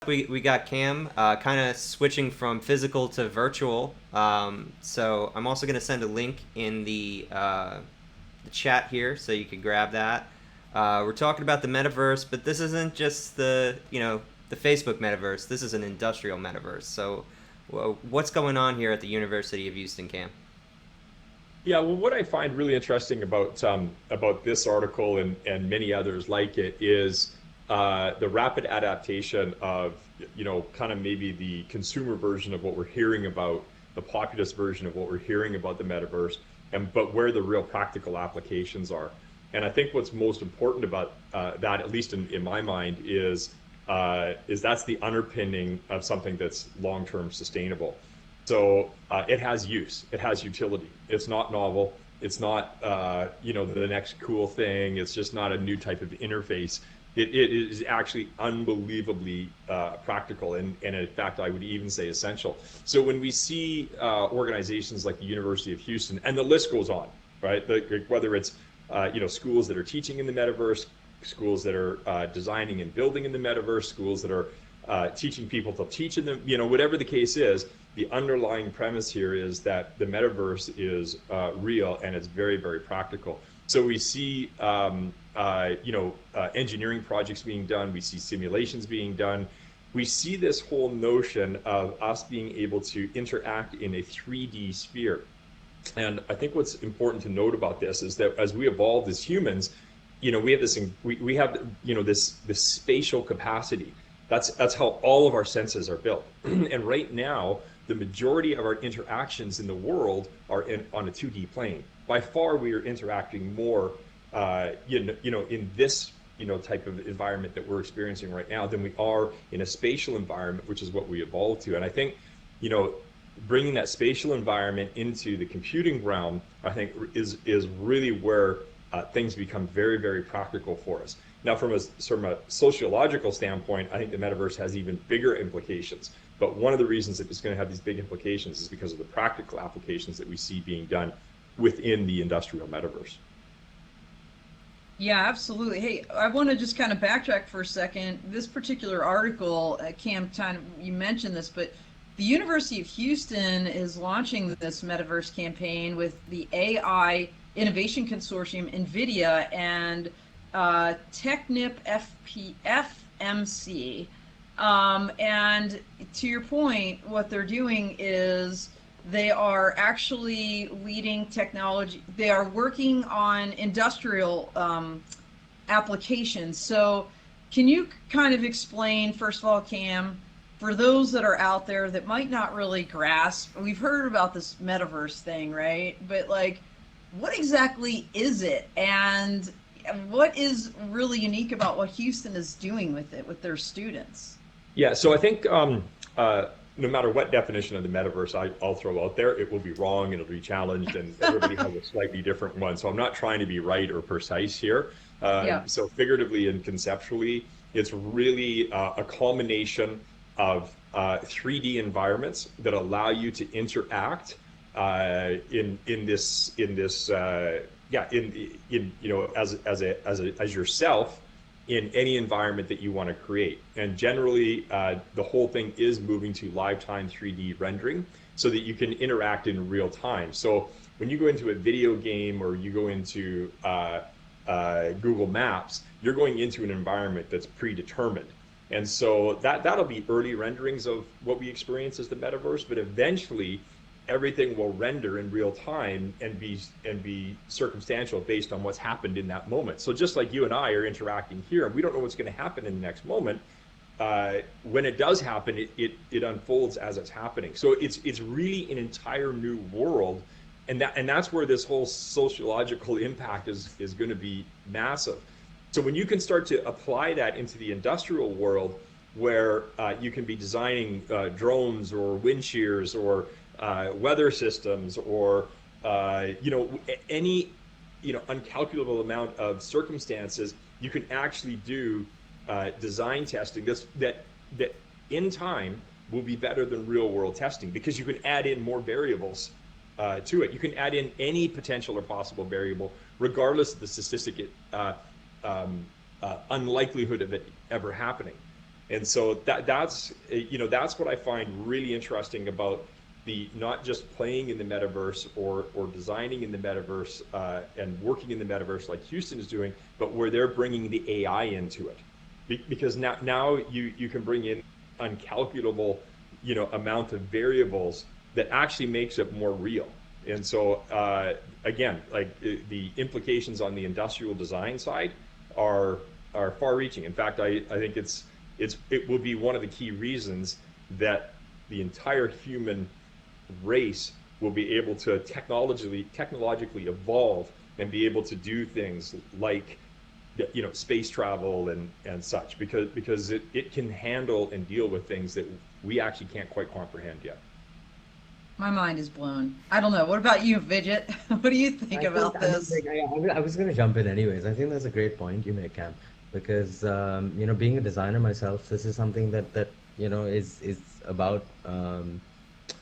We got Cam kind of switching from physical to virtual. So I'm also going to send a link in the chat here so you can grab that. We're talking about the metaverse, but this isn't just the Facebook metaverse. This is an industrial metaverse. So what's going on here at the University of Houston, Cam? Yeah, well, what I find really interesting about this article and many others like it is the rapid adaptation of kind of maybe the consumer version of what we're hearing about, the populist version of what we're hearing about the metaverse, and but where the real practical applications are. And I think what's most important about that, at least in my mind, is that's the underpinning of something that's long-term sustainable. So it has use, it has utility. It's not novel. It's not the next cool thing. It's just not a new type of interface. It is actually unbelievably practical, and in fact, I would even say essential. So when we see organizations like the University of Houston, and the list goes on, right? Whether it's schools that are teaching in the metaverse, schools that are designing and building in the metaverse, schools that are teaching people to teach in them, whatever the case is, the underlying premise here is that the metaverse is real and it's very, very practical. So we see, engineering projects being done. We see simulations being done. We see this whole notion of us being able to interact in a 3D sphere. And I think what's important to note about this is that as we evolve as humans, we have this spatial capacity. That's how all of our senses are built. And right now, the majority of our interactions in the world are on a 2D plane. By far, we are interacting more, in this type of environment that we're experiencing right now than we are in a spatial environment, which is what we evolved to. And I think, bringing that spatial environment into the computing realm, I think is really where things become very, very practical for us. Now, from a sociological standpoint, I think the metaverse has even bigger implications. But one of the reasons that it's going to have these big implications is because of the practical applications that we see being done within the industrial metaverse. Yeah, absolutely. Hey, I want to just kind of backtrack for a second. This particular article, Cam, you mentioned this, but the University of Houston is launching this metaverse campaign with the AI Innovation Consortium, NVIDIA, and Technip FMC. And to your point, what they're doing is they are actually leading technology. They are working on industrial applications. So can you kind of explain, first of all, Cam, for those that are out there that might not really grasp, we've heard about this metaverse thing, right? But what exactly is it? And what is really unique about what Houston is doing with it, with their students? Yeah, so I think no matter what definition of the metaverse I'll throw out there, it will be wrong and it'll be challenged, and everybody has a slightly different one. So I'm not trying to be right or precise here. Yeah. So figuratively and conceptually, it's really a culmination of 3D environments that allow you to interact as yourself in any environment that you want to create. And generally, the whole thing is moving to live-time 3D rendering so that you can interact in real time. So when you go into a video game or you go into Google Maps, you're going into an environment that's predetermined. And so that'll be early renderings of what we experience as the metaverse, but eventually everything will render in real time and be circumstantial based on what's happened in that moment. So just like you and I are interacting here, we don't know what's going to happen in the next moment. When it does happen, it unfolds as it's happening. So it's really an entire new world, and that's where this whole sociological impact is going to be massive. So when you can start to apply that into the industrial world, where you can be designing drones or wind shears or weather systems or any uncalculable amount of circumstances, you can actually do design testing that in time will be better than real world testing, because you can add in more variables to it. You can add in any potential or possible variable regardless of the statistic unlikelihood of it ever happening. And so that's that's what I find really interesting about the not just playing in the metaverse or designing in the metaverse and working in the metaverse like Houston is doing, but where they're bringing the AI into it, because now you can bring in uncalculable amount of variables that actually makes it more real. And so again, like the implications on the industrial design side are far reaching. In fact, I think it will be one of the key reasons that the entire human race will be able to technologically evolve and be able to do things like space travel and such, because it can handle and deal with things that we actually can't quite comprehend yet. My mind is blown. I don't know. What about you, Vidyut? What do you think about I mean, this? like, I was going to jump in anyways. I think that's a great point you make, Cam, because being a designer myself, this is something that is about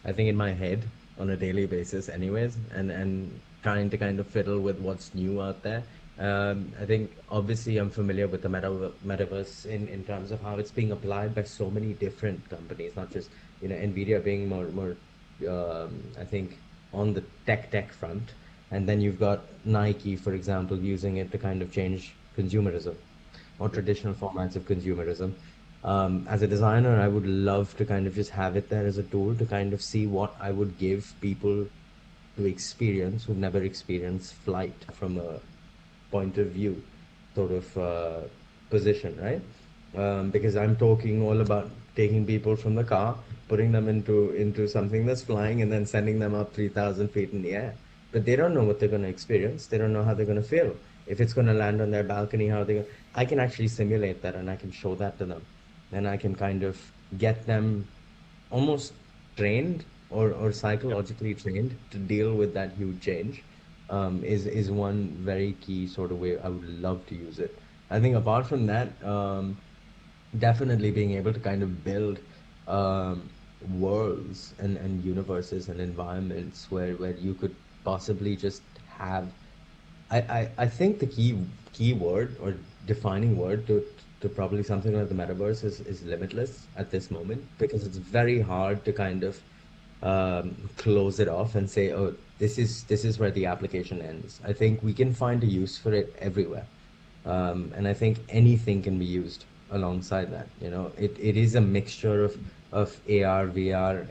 I think in my head on a daily basis, anyways, and trying to kind of fiddle with what's new out there. I think obviously I'm familiar with the metaverse in terms of how it's being applied by so many different companies, not just NVIDIA being more I think on the tech front, and then you've got Nike, for example, using it to kind of change consumerism or traditional formats of consumerism. As a designer, I would love to kind of just have it there as a tool to kind of see what I would give people to experience who've never experienced flight from a point of view sort of position, right? Because I'm talking all about taking people from the car, putting them into something that's flying, and then sending them up 3,000 feet in the air. But they don't know what they're going to experience. They don't know how they're going to feel. If it's going to land on their balcony, how they I can actually simulate that and I can show that to them. And I can kind of get them almost trained or Yep. psychologically trained to deal with that huge change. Is one very key sort of way I would love to use it. I think apart from that, definitely being able to kind of build um, worlds and universes and environments where you could possibly just have. I think the key word or defining word to probably something like the metaverse is limitless at this moment, because it's very hard to kind of close it off and say, oh, this is where the application ends. I think we can find a use for it everywhere. And I think anything can be used alongside that. It is a mixture of AR, VR,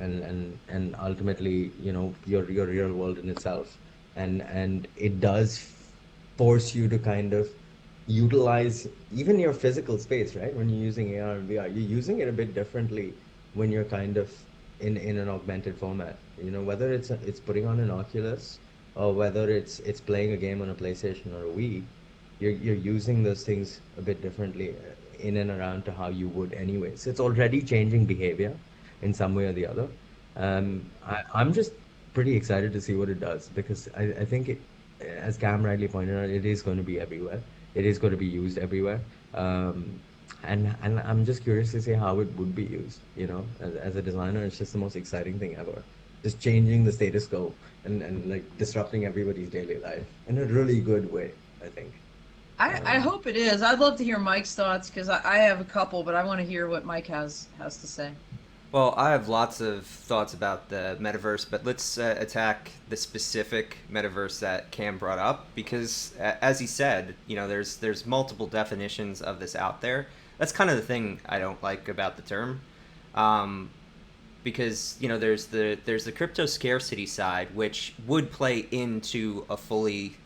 and ultimately, your real world in itself. And it does force you to kind of utilize even your physical space, right? When you're using AR and VR, you're using it a bit differently when you're kind of in an augmented format. Whether it's putting on an Oculus or whether it's playing a game on a PlayStation or a Wii, you're using those things a bit differently in and around to how you would anyways. It's already changing behavior in some way or the other. I'm just pretty excited to see what it does, because I think as Cam rightly pointed out, it is going to be everywhere. It is going to be used everywhere. And I'm just curious to see how it would be used. As a designer, it's just the most exciting thing ever. Just changing the status quo and like disrupting everybody's daily life in a really good way, I think. I Um, hope it is. I'd love to hear Mike's thoughts because I have a couple, but I want to hear what Mike has to say. Well, I have lots of thoughts about the metaverse, but let's attack the specific metaverse that Cam brought up, because, as he said, there's multiple definitions of this out there. That's kind of the thing I don't like about the term, um, because there's the crypto scarcity side, which would play into a fully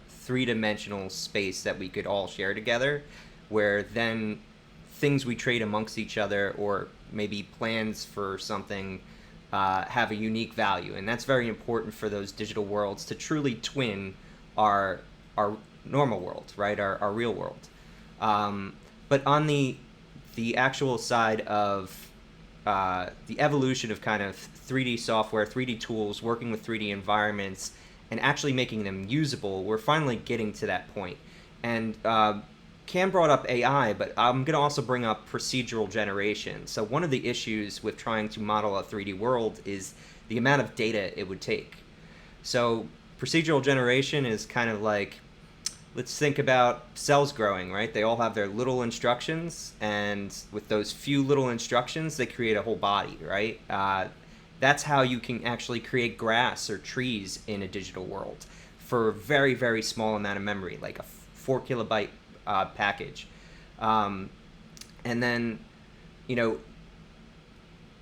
three-dimensional space that we could all share together, where then things we trade amongst each other, or maybe plans for something, have a unique value, and that's very important for those digital worlds to truly twin our normal world, right? Our real world. But on the actual side of the evolution of kind of 3D software, 3D tools, working with 3D environments, and actually making them usable, we're finally getting to that point. And Cam brought up AI, but I'm going to also bring up procedural generation. So one of the issues with trying to model a 3D world is the amount of data it would take. So procedural generation is kind of like, let's think about cells growing, right? They all have their little instructions, and with those few little instructions, they create a whole body, right? That's how you can actually create grass or trees in a digital world for a very, very small amount of memory, like a 4 kilobyte package. And then, you know,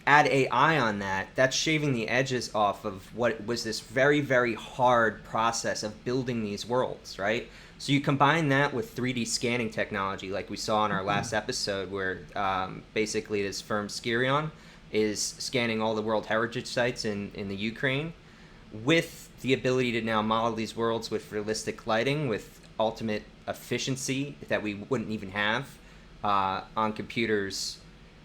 add AI on that, that's shaving the edges off of what was this very, very hard process of building these worlds, right? So you combine that with 3D scanning technology, like we saw in our last episode, where basically this firm Skirion is scanning all the World Heritage sites in the Ukraine, with the ability to now model these worlds with realistic lighting, with ultimate efficiency that we wouldn't even have on computers,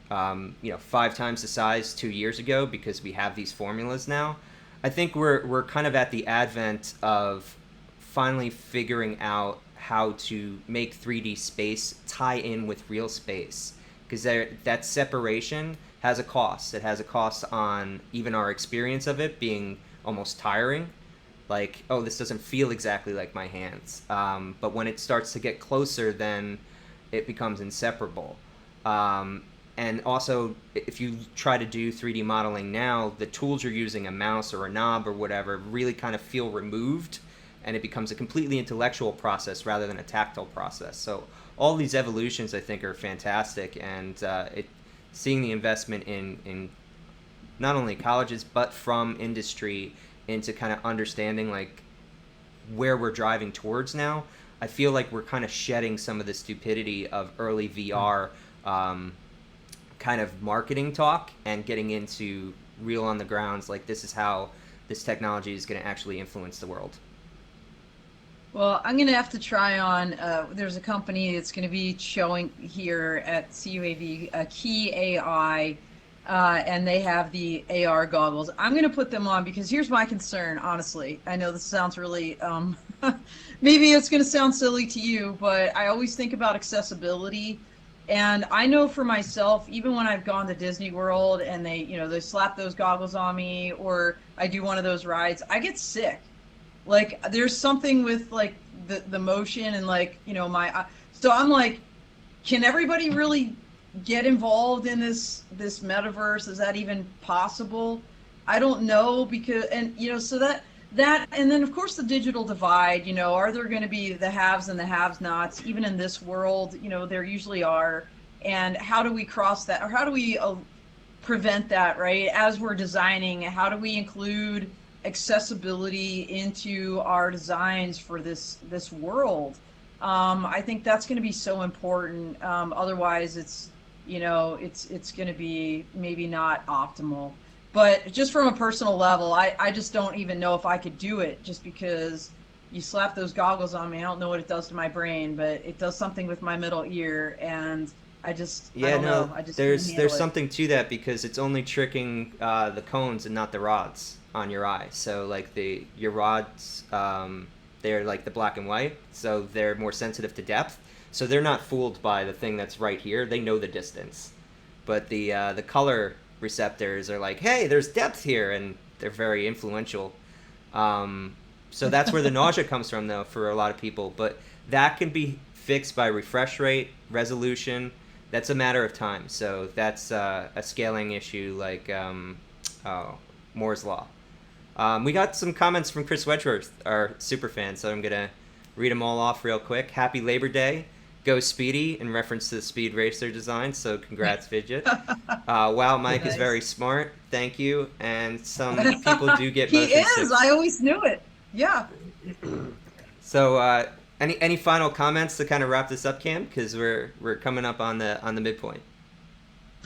5 times the size 2 years ago, because we have these formulas now. I think we're kind of at the advent of finally figuring out how to make 3D space tie in with real space, because that separation has a cost. It has a cost on even our experience of it being almost tiring. Like, oh, this doesn't feel exactly like my hands. But when it starts to get closer, then it becomes inseparable. And also, if you try to do 3D modeling now, the tools you're using, a mouse or a knob or whatever, really kind of feel removed, and it becomes a completely intellectual process rather than a tactile process. So all these evolutions, I think, are fantastic, and seeing the investment in not only colleges but from industry into kind of understanding like where we're driving towards now, I feel like we're kind of shedding some of the stupidity of early VR kind of marketing talk and getting into real on the grounds, like this is how this technology is going to actually influence the world. Well, I'm going to have to try on, there's a company that's going to be showing here at CUAV, Key AI, and they have the AR goggles. I'm going to put them on because here's my concern, honestly. I know this sounds really, maybe it's going to sound silly to you, but I always think about accessibility. And I know for myself, even when I've gone to Disney World and they slap those goggles on me, or I do one of those rides, I get sick. Like, there's something with like the motion and like, so I'm like, can everybody really get involved in this metaverse? Is that even possible? I don't know, because, and so that, and then of course the digital divide, are there going to be the haves and the have-nots even in this world? There usually are. And how do we cross that, or how do we prevent that, right? As we're designing, how do we include accessibility into our designs for this world? I think that's going to be so important. Otherwise it's going to be maybe not optimal. But just from a personal level, I just don't even know if I could do it, just because you slap those goggles on me. I don't know what it does to my brain, but it does something with my middle ear, and I don't know. I just there's something to that, because it's only tricking the cones and not the rods on your eye. So like your rods, they're like the black and white, so they're more sensitive to depth. So they're not fooled by the thing that's right here. They know the distance, but the color receptors are like, hey, there's depth here, and they're very influential. So that's where the nausea comes from, though, for a lot of people. But that can be fixed by refresh rate, resolution. That's a matter of time. So that's a scaling issue, like Moore's law. We got some comments from Chris Wedgeworth, our super fan, so I'm gonna read them all off real quick. Happy Labor Day. Go Speedy, in reference to the Speed Racer design, so congrats, Vidyut. Wow, Mike is very smart. Thank you. And some people do get motion sick. He is. Sick. I always knew it. Yeah. So, any final comments to kind of wrap this up, Cam? Because we're coming up on the midpoint.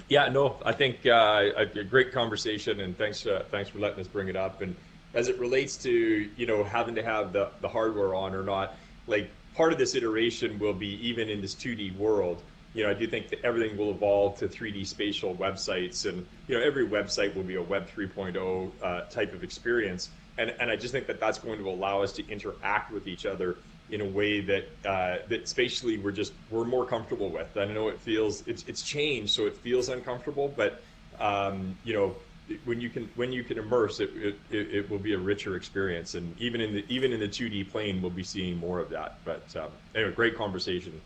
Yeah, no, I think a great conversation, and thanks for letting us bring it up. And as it relates to having to have the hardware on or not, like, part of this iteration will be, even in this 2D world, I do think that everything will evolve to 3D spatial websites, and every website will be a Web 3.0 type of experience, and I just think that that's going to allow us to interact with each other in a way that that spatially we're more comfortable with. I know it's changed, so it feels uncomfortable, but when you can immerse it will be a richer experience, and even in the 2D plane we'll be seeing more of that. But anyway, great conversation.